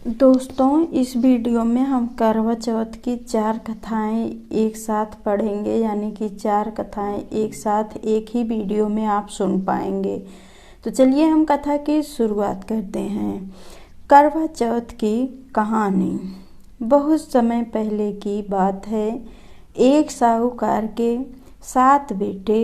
दोस्तों, इस वीडियो में हम करवा चौथ की 4 कथाएं एक साथ पढ़ेंगे, यानी कि 4 कथाएं एक साथ एक ही वीडियो में आप सुन पाएंगे। तो चलिए हम कथा की शुरुआत करते हैं। करवा चौथ की कहानी। बहुत समय पहले की बात है। एक साहूकार के 7 बेटे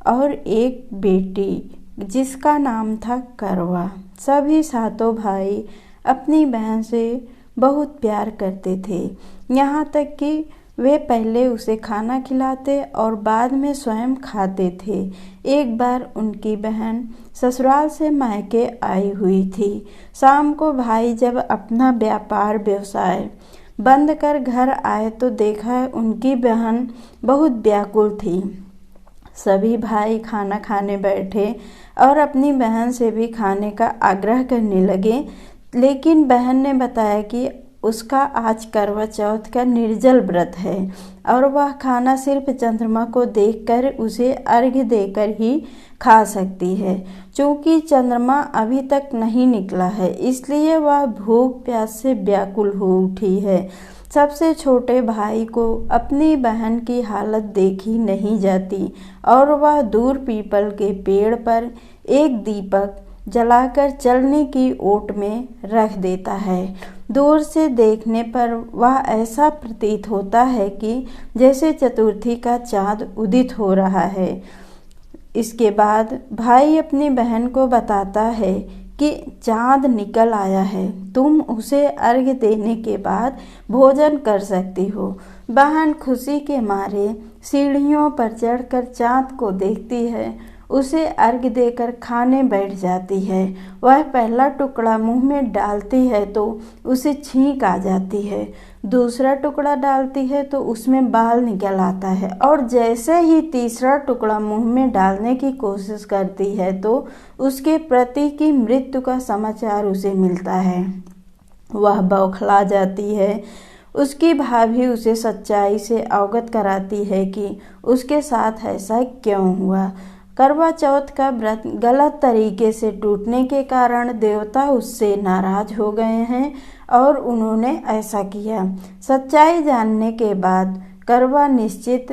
और एक बेटी, जिसका नाम था करवा। सभी 7 भाई अपनी बहन से बहुत प्यार करते थे, यहाँ तक कि वे पहले उसे खाना खिलाते और बाद में स्वयं खाते थे। एक बार उनकी बहन ससुराल से मायके आई हुई थी। शाम को भाई जब अपना व्यापार व्यवसाय बंद कर घर आए तो देखा उनकी बहन बहुत व्याकुल थी। सभी भाई खाना खाने बैठे और अपनी बहन से भी खाने का आग्रह करने लगे, लेकिन बहन ने बताया कि उसका आज करवा चौथ का निर्जल व्रत है और वह खाना सिर्फ चंद्रमा को देखकर उसे अर्घ्य देकर ही खा सकती है। चूँकि चंद्रमा अभी तक नहीं निकला है, इसलिए वह भूख प्यास से व्याकुल हो उठी है। सबसे छोटे भाई को अपनी बहन की हालत देखी नहीं जाती और वह दूर पीपल के पेड़ पर एक दीपक जलाकर चलने की ओट में रख देता है। दूर से देखने पर वह ऐसा प्रतीत होता है कि जैसे चतुर्थी का चाँद उदित हो रहा है। इसके बाद भाई अपनी बहन को बताता है कि चाँद निकल आया है, तुम उसे अर्घ्य देने के बाद भोजन कर सकती हो। बहन खुशी के मारे सीढ़ियों पर चढ़कर चाँद को देखती है, उसे अर्घ्य देकर खाने बैठ जाती है। वह पहला टुकड़ा मुंह में डालती है तो उसे छींक आ जाती है, दूसरा टुकड़ा डालती है तो उसमें बाल निकल आता है और जैसे ही तीसरा टुकड़ा मुंह में डालने की कोशिश करती है तो उसके पति की मृत्यु का समाचार उसे मिलता है। वह बौखला जाती है। उसकी भाभी उसे सच्चाई से अवगत कराती है कि उसके साथ ऐसा क्यों हुआ। करवा चौथ का व्रत गलत तरीके से टूटने के कारण देवता उससे नाराज हो गए हैं और उन्होंने ऐसा किया। सच्चाई जानने के बाद करवा निश्चित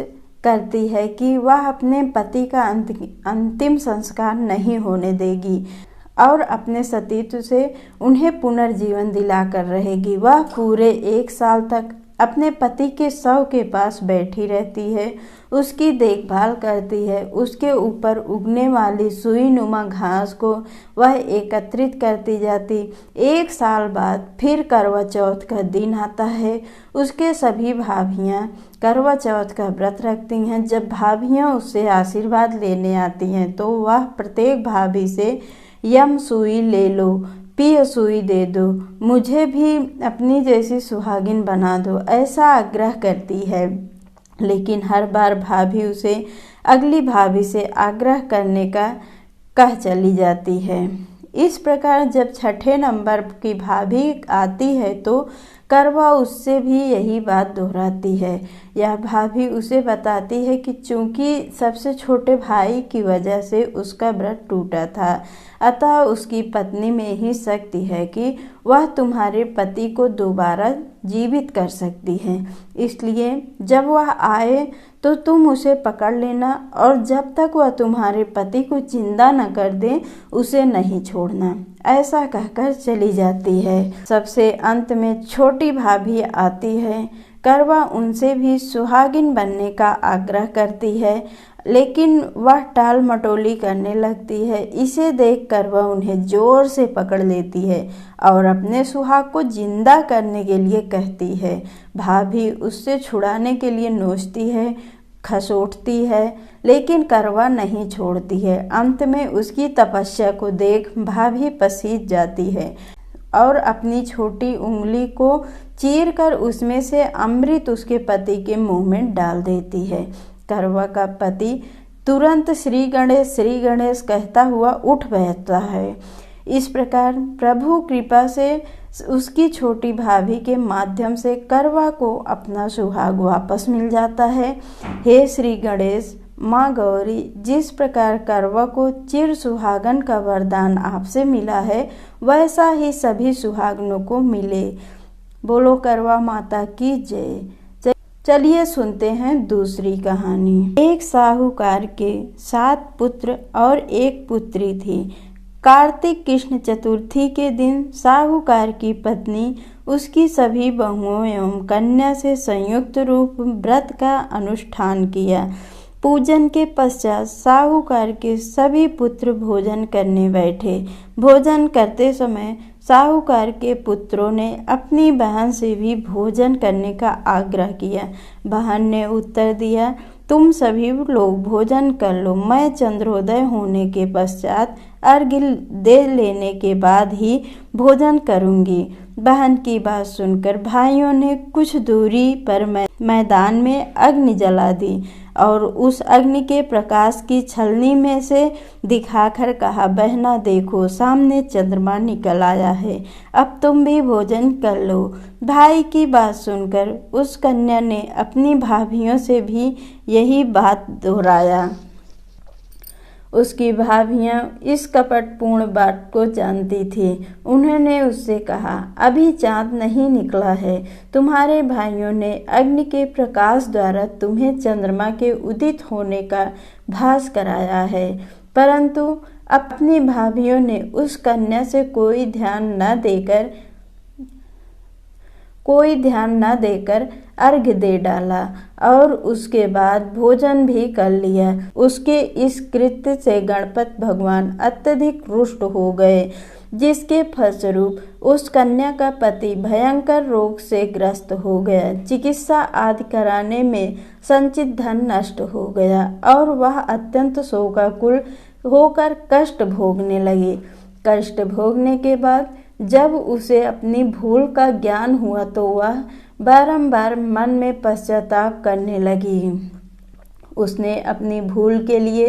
करती है कि वह अपने पति का अंतिम संस्कार नहीं होने देगी और अपने सतीत्व से उन्हें पुनर्जीवन दिलाकर रहेगी। वह पूरे 1 साल तक अपने पति के शव के पास बैठी रहती है, उसकी देखभाल करती है। उसके ऊपर उगने वाली सुई नुमा घास को वह एकत्रित करती जाती। 1 साल बाद फिर करवा चौथ का दिन आता है। उसके सभी भाभियाँ करवा चौथ का व्रत रखती हैं। जब भाभियाँ उससे आशीर्वाद लेने आती हैं तो वह प्रत्येक भाभी से यम सुई ले लो, पिय सुई दे दो, मुझे भी अपनी जैसी सुहागिन बना दो, ऐसा आग्रह करती है। लेकिन हर बार भाभी उसे अगली भाभी से आग्रह करने का कह चली जाती है। इस प्रकार जब 6ठे नंबर की भाभी आती है तो करवा उससे भी यही बात दोहराती है। यह भाभी उसे बताती है कि चूंकि सबसे छोटे भाई की वजह से उसका व्रत टूटा था, अतः उसकी पत्नी में ही शक्ति है कि वह तुम्हारे पति को दोबारा जीवित कर सकती है। इसलिए जब वह आए तो तुम उसे पकड़ लेना और जब तक वह तुम्हारे पति को जिंदा न कर दे उसे नहीं छोड़ना, ऐसा कहकर चली जाती है। सबसे अंत में छोटी भाभी आती है। करवा उनसे भी सुहागिन बनने का आग्रह करती है, लेकिन वह टाल मटोली करने लगती है। इसे देखकर वह उन्हें जोर से पकड़ लेती है और अपने सुहाग को जिंदा करने के लिए कहती है। भाभी उससे छुड़ाने के लिए नोचती है, खसोटती है, लेकिन करवा नहीं छोड़ती है। अंत में उसकी तपस्या को देख भाभी पसीज जाती है और अपनी छोटी उंगली को चीरकर उसमें से अमृत उसके पति के मुंह में डाल देती है। करवा का पति तुरंत श्री गणेश कहता हुआ उठ बैठता है। इस प्रकार प्रभु कृपा से उसकी छोटी भाभी के माध्यम से करवा को अपना सुहाग वापस मिल जाता है। हे श्री गणेश, माँ गौरी, जिस प्रकार करवा को चिर सुहागन का वरदान आपसे मिला है, वैसा ही सभी सुहागनों को मिले। बोलो करवा माता की जय। चलिए सुनते हैं दूसरी कहानी। एक साहूकार के 7 पुत्र और 1 पुत्री थी। कार्तिक कृष्ण चतुर्थी के दिन साहूकार की पत्नी उसकी सभी बहुओं एवं कन्या से संयुक्त रूप व्रत का अनुष्ठान किया। पूजन के पश्चात साहूकार के सभी पुत्र भोजन करने बैठे। भोजन करते समय साहूकार के पुत्रों ने अपनी बहन से भी भोजन करने का आग्रह किया। बहन ने उत्तर दिया, तुम सभी लोग भोजन कर लो, मैं चंद्रोदय होने के पश्चात अर्घ्य दे लेने के बाद ही भोजन करूंगी। बहन की बात सुनकर भाइयों ने कुछ दूरी पर मैदान में अग्नि जला दी और उस अग्नि के प्रकाश की छलनी में से दिखाकर कहा, बहना देखो, सामने चंद्रमा निकल आया है, अब तुम भी भोजन कर लो। भाई की बात सुनकर उस कन्या ने अपनी भाभियों से भी यही बात दोहराया। उसकी भाभियां इस कपटपूर्ण बात को जानती थी। उन्होंने उससे कहा, अभी चाँद नहीं निकला है, तुम्हारे भाइयों ने अग्नि के प्रकाश द्वारा तुम्हें चंद्रमा के उदित होने का भास कराया है। परंतु अपनी भाभियों ने उस कन्या से कोई ध्यान न देकर अर्घ्य दे डाला और उसके बाद भोजन भी कर लिया। उसके इस कृत्य से गणपति भगवान अत्यधिक रुष्ट हो गए, जिसके फलस्वरूप उस कन्या का पति भयंकर रोग से ग्रस्त हो गया। चिकित्सा आदि कराने में संचित धन नष्ट हो गया और वह अत्यंत शोकाकुल होकर कष्ट भोगने लगी। कष्ट भोगने के बाद जब उसे अपनी भूल का ज्ञान हुआ तो वह बारंबार मन में पश्चाताप करने लगी। उसने अपनी भूल के लिए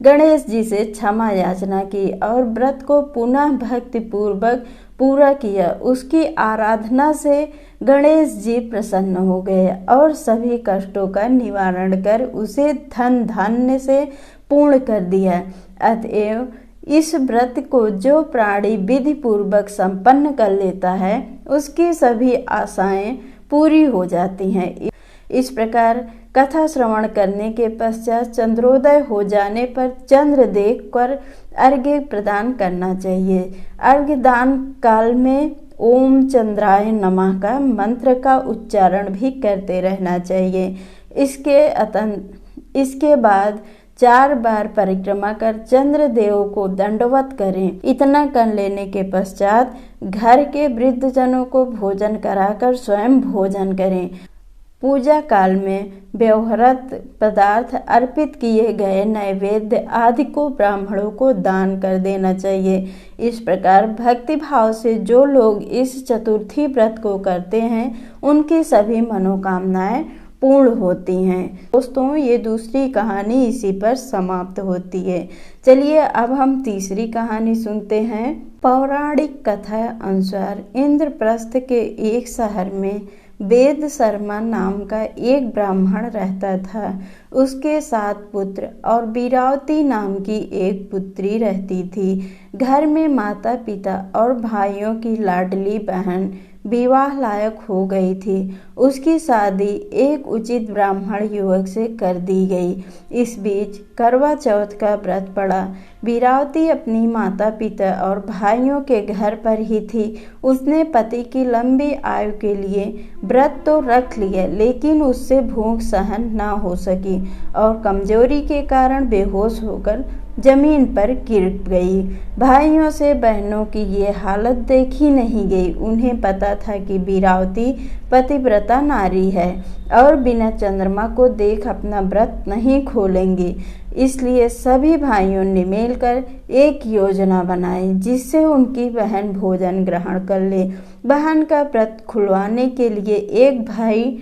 गणेश जी से क्षमा याचना की और व्रत को पुनः भक्ति पूर्वक पूरा किया। उसकी आराधना से गणेश जी प्रसन्न हो गए और सभी कष्टों का निवारण कर उसे धन धान्य से पूर्ण कर दिया। अतएव इस व्रत को जो प्राणी विधि पूर्वक संपन्न कर लेता है, उसकी सभी आशाएं पूरी हो जाती हैं। इस प्रकार कथा श्रवण करने के पश्चात चंद्रोदय हो जाने पर चंद्र देखकर अर्घ्य प्रदान करना चाहिए। अर्घ्य दान काल में ओम चंद्राय नमः का मंत्र का उच्चारण भी करते रहना चाहिए। इसके बाद 4 बार परिक्रमा कर चंद्र देव को दंडवत करें। इतना कर लेने के पश्चात घर के वृद्धजनों को भोजन कराकर स्वयं भोजन करें। पूजा काल में व्यवहृत पदार्थ अर्पित किए गए नैवेद्य आदि को ब्राह्मणों को दान कर देना चाहिए। इस प्रकार भक्ति भाव से जो लोग इस चतुर्थी व्रत को करते हैं, उनकी सभी मनोकामनाएं पूर्ण होती हैं। दोस्तों, ये दूसरी कहानी इसी पर समाप्त होती है। चलिए अब हम तीसरी कहानी सुनते हैं। पौराणिक कथा अनुसार इंद्रप्रस्थ के एक शहर में वेद शर्मा नाम का एक ब्राह्मण रहता था। उसके 7 पुत्र और बीरावती नाम की एक पुत्री रहती थी। घर में माता पिता और भाइयों की लाडली बहन विवाह लायक हो गई थी। उसकी शादी एक उचित ब्राह्मण युवक से कर दी गई। इस बीच करवा चौथ का व्रत पड़ा। बीरावती अपनी माता पिता और भाइयों के घर पर ही थी। उसने पति की लंबी आयु के लिए व्रत तो रख लिया, लेकिन उससे भूख सहन न हो सकी और कमजोरी के कारण बेहोश होकर जमीन पर गिर गई। भाइयों से बहनों की ये हालत देखी नहीं गई। उन्हें पता था कि बीरावती पतिव्रता नारी है और बिना चंद्रमा को देख अपना व्रत नहीं खोलेंगी। इसलिए सभी भाइयों ने मिलकर एक योजना बनाई जिससे उनकी बहन भोजन ग्रहण कर ले। बहन का व्रत खुलवाने के लिए एक भाई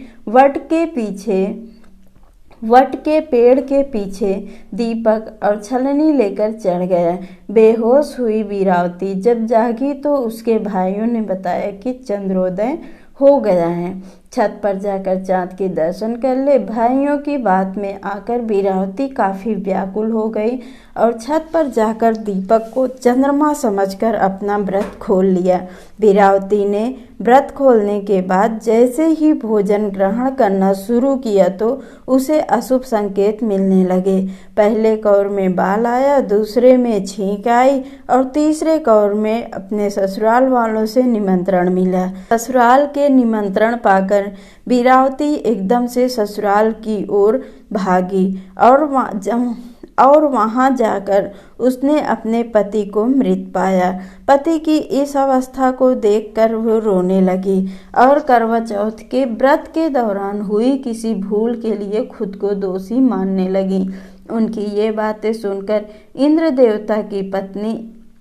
वट के पेड़ के पीछे दीपक और छलनी लेकर चढ़ गया। बेहोश हुई बीरावती जब जागी तो उसके भाइयों ने बताया कि चंद्रोदय हो गया है। छत पर जाकर चाँद के दर्शन कर ले। भाइयों की बात में आकर वीरावती काफ़ी व्याकुल हो गई और छत पर जाकर दीपक को चंद्रमा समझकर अपना व्रत खोल लिया। वीरावती ने व्रत खोलने के बाद जैसे ही भोजन ग्रहण करना शुरू किया तो उसे अशुभ संकेत मिलने लगे। पहले कौर में बाल आया, दूसरे में छींक आई और तीसरे कौर में अपने ससुराल वालों से निमंत्रण मिला। ससुराल के निमंत्रण पाकर वीरावती एकदम से ससुराल की ओर भागी और वहां जाकर उसने अपने पति को मृत पाया। पति की इस अवस्था को देखकर वो रोने लगी और करवा चौथ के व्रत के दौरान हुई किसी भूल के लिए खुद को दोषी मानने लगी। उनकी ये बातें सुनकर इंद्र देवता की पत्नी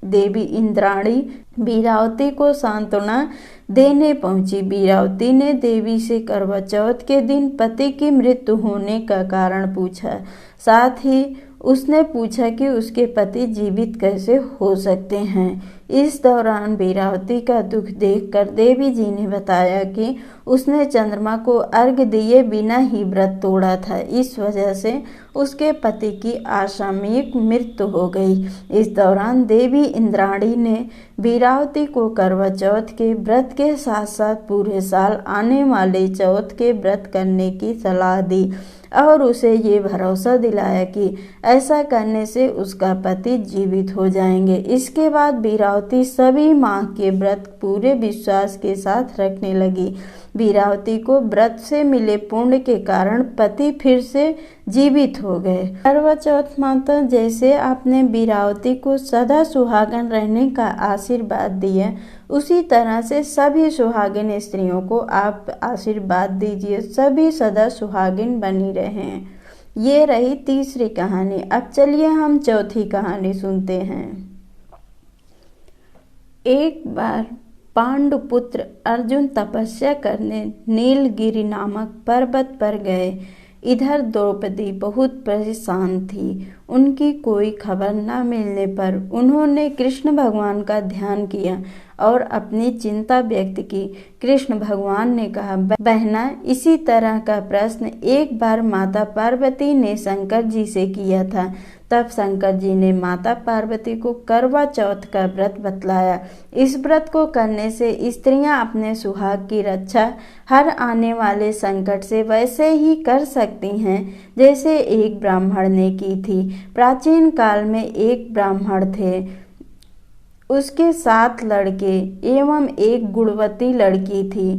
देवी इंद्राणी वीरावती को सांत्वना देने पहुंची। वीरावती ने देवी से करवा चौथ के दिन पति की मृत्यु होने का कारण पूछा। साथ ही उसने पूछा कि उसके पति जीवित कैसे हो सकते हैं। इस दौरान वीरावती का दुख देखकर देवी जी ने बताया कि उसने चंद्रमा को अर्घ्य दिए बिना ही व्रत तोड़ा था, इस वजह से उसके पति की आकस्मिक मृत्यु हो गई। इस दौरान देवी इंद्राणी ने वीरावती को करवा चौथ के व्रत के साथ साथ पूरे साल आने वाले चौथ के व्रत करने की सलाह दी और उसे ये भरोसा दिलाया कि ऐसा करने से उसका पति जीवित हो जाएंगे। इसके बाद वीरावती सभी माह के व्रत पूरे विश्वास के साथ रखने लगी। वीरावती को व्रत से मिले पुण्य के कारण पति फिर से जीवित हो गए। करवा चौथ माता, जैसे आपने वीरावती को सदा सुहागन रहने का आशीर्वाद दिया, उसी तरह से सभी सुहागिन स्त्रियों को आप आशीर्वाद दीजिए, सभी सदा सुहागिन बनी रहें। ये रही तीसरी कहानी। अब चलिए हम चौथी कहानी सुनते हैं। एक बार पांडुपुत्र अर्जुन तपस्या करने नीलगिरि नामक पर्वत पर गए। इधर द्रौपदी बहुत परेशान थी। उनकी कोई खबर न मिलने पर उन्होंने कृष्ण भगवान का ध्यान किया और अपनी चिंता व्यक्त की। कृष्ण भगवान ने कहा, बहना, इसी तरह का प्रश्न एक बार माता पार्वती ने शंकर जी से किया था। तब शंकर जी ने माता पार्वती को करवा चौथ का व्रत बतलाया। इस व्रत को करने से स्त्रियां अपने सुहाग की रक्षा हर आने वाले संकट से वैसे ही कर सकती हैं जैसे एक ब्राह्मण ने की थी। प्राचीन काल में एक ब्राह्मण थे, उसके 7 लड़के एवं एक गुणवती लड़की थी।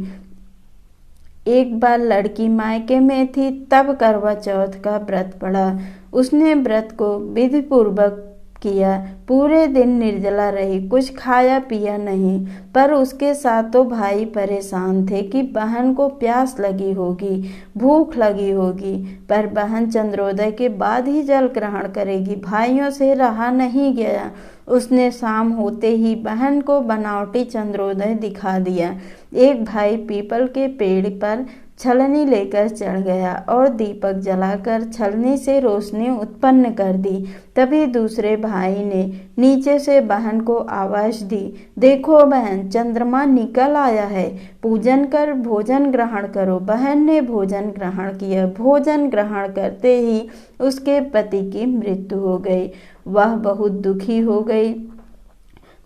एक बार लड़की मायके में थी, तब करवा चौथ का व्रत पड़ा। उसने व्रत को विधि पूर्वक किया। पूरे दिन निर्जला रही, कुछ खाया पिया नहीं। पर उसके सातों भाई परेशान थे कि बहन को प्यास लगी होगी, भूख लगी होगी, पर बहन चंद्रोदय के बाद ही जल ग्रहण करेगी। भाइयों से रहा नहीं गया। उसने शाम होते ही बहन को बनावटी चंद्रोदय दिखा दिया। एक भाई पीपल के पेड़ पर छलनी लेकर चढ़ गया और दीपक जलाकर छलनी से रोशनी उत्पन्न कर दी। तभी दूसरे भाई ने नीचे से बहन को आवाज दी, देखो बहन, चंद्रमा निकल आया है, पूजन कर भोजन ग्रहण करो। बहन ने भोजन ग्रहण किया। भोजन ग्रहण करते ही उसके पति की मृत्यु हो गई। वह बहुत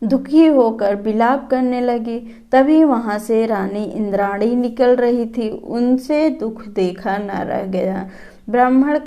दुखी होकर विलाप करने लगी। तभी वहां से रानी इंद्राणी निकल रही थी। उनसे दुख देखा न रह गया। ब्राह्मण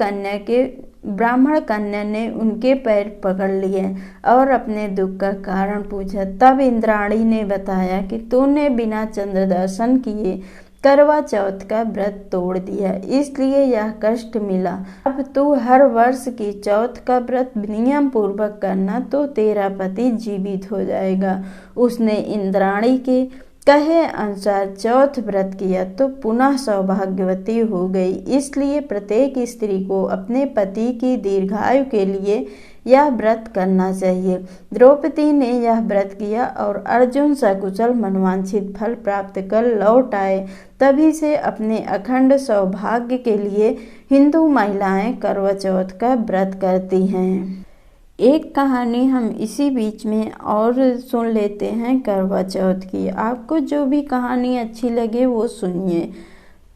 कन्या ने उनके पैर पकड़ लिए और अपने दुख का कारण पूछा। तब इंद्राणी ने बताया कि तूने बिना चंद्र दर्शन किए करवा चौथ का व्रत तोड़ दिया, इसलिए यह कष्ट मिला। अब तू हर वर्ष की चौथ का व्रत नियम पूर्वक करना तो तेरा पति जीवित हो जाएगा। उसने इंद्राणी के कहे अनुसार चौथ व्रत किया तो पुनः सौभाग्यवती हो गई। इसलिए प्रत्येक स्त्री को अपने पति की दीर्घायु के लिए यह व्रत करना चाहिए। द्रौपदी ने यह व्रत किया और अर्जुन सकुशल मनवांछित फल प्राप्त कर लौट आए। तभी से अपने अखंड सौभाग्य के लिए हिंदू महिलाएं करवा चौथ का व्रत करती हैं। एक कहानी हम इसी बीच में और सुन लेते हैं करवा चौथ की। आपको जो भी कहानी अच्छी लगे वो सुनिए।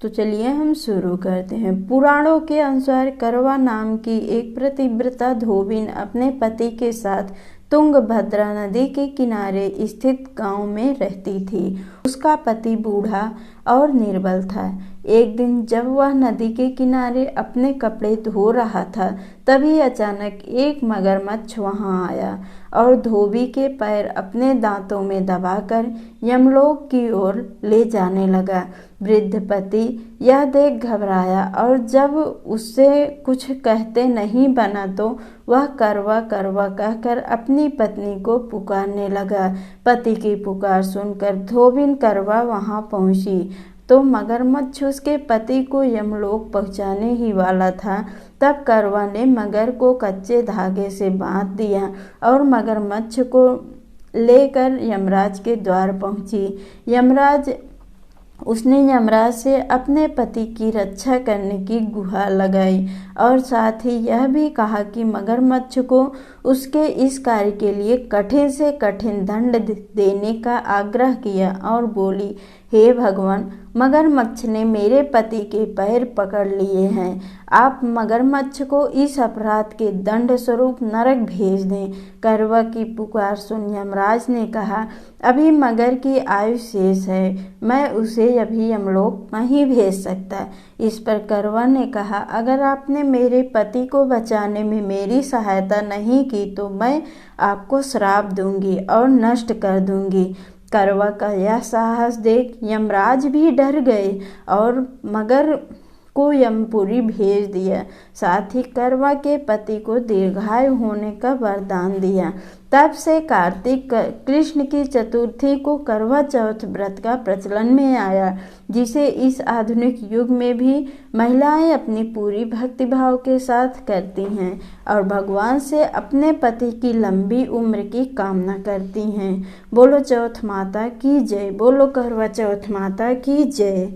तो चलिए हम शुरू करते हैं। पुराणों के अनुसार करवा नाम की एक पतिव्रता धोबिन अपने पति के साथ तुंगभद्रा नदी के किनारे स्थित गांव में रहती थी। उसका पति बूढ़ा और निर्बल था। एक दिन जब वह नदी के किनारे अपने कपड़े धो रहा था, तभी अचानक एक मगरमच्छ वहां आया और धोबी के पैर अपने दांतों में दबाकर यमलोक की ओर ले जाने लगा। वृद्ध पति यह देख घबराया और जब उससे कुछ कहते नहीं बना तो वह करवा करवा कहकर अपनी पत्नी को पुकारने लगा। पति की पुकार सुनकर धोबिन करवा वहां पहुंची तो मगरमच्छ उसके पति को यमलोक पहुंचाने ही वाला था। तब करवा ने मगर को कच्चे धागे से बांध दिया और मगरमच्छ को लेकर यमराज के द्वार पहुंची। उसने यमराज से अपने पति की रक्षा करने की गुहार लगाई और साथ ही यह भी कहा कि मगरमच्छ को उसके इस कार्य के लिए कठिन से कठिन दंड देने का आग्रह किया और बोली, हे भगवान, मगरमच्छ ने मेरे पति के पैर पकड़ लिए हैं। आप मगरमच्छ को इस अपराध के दंड स्वरूप नरक भेज दें। करवा की पुकार सुन यमराज ने कहा, अभी मगर की आयु शेष है, मैं उसे अभी यमलोक नहीं भेज सकता। इस पर करवा ने कहा, अगर आपने मेरे पति को बचाने में मेरी सहायता नहीं की तो मैं आपको श्राप दूंगी और नष्ट कर दूंगी। करवा का यह साहस देख यमराज भी डर गए और मगर को यमपुरी भेज दिया। साथ ही करवा के पति को दीर्घायु होने का वरदान दिया। तब से कार्तिक कृष्ण की चतुर्थी को करवा चौथ व्रत का प्रचलन में आया, जिसे इस आधुनिक युग में भी महिलाएं अपनी पूरी भक्तिभाव के साथ करती हैं और भगवान से अपने पति की लंबी उम्र की कामना करती हैं। बोलो चौथ माता की जय। बोलो करवा चौथ माता की जय।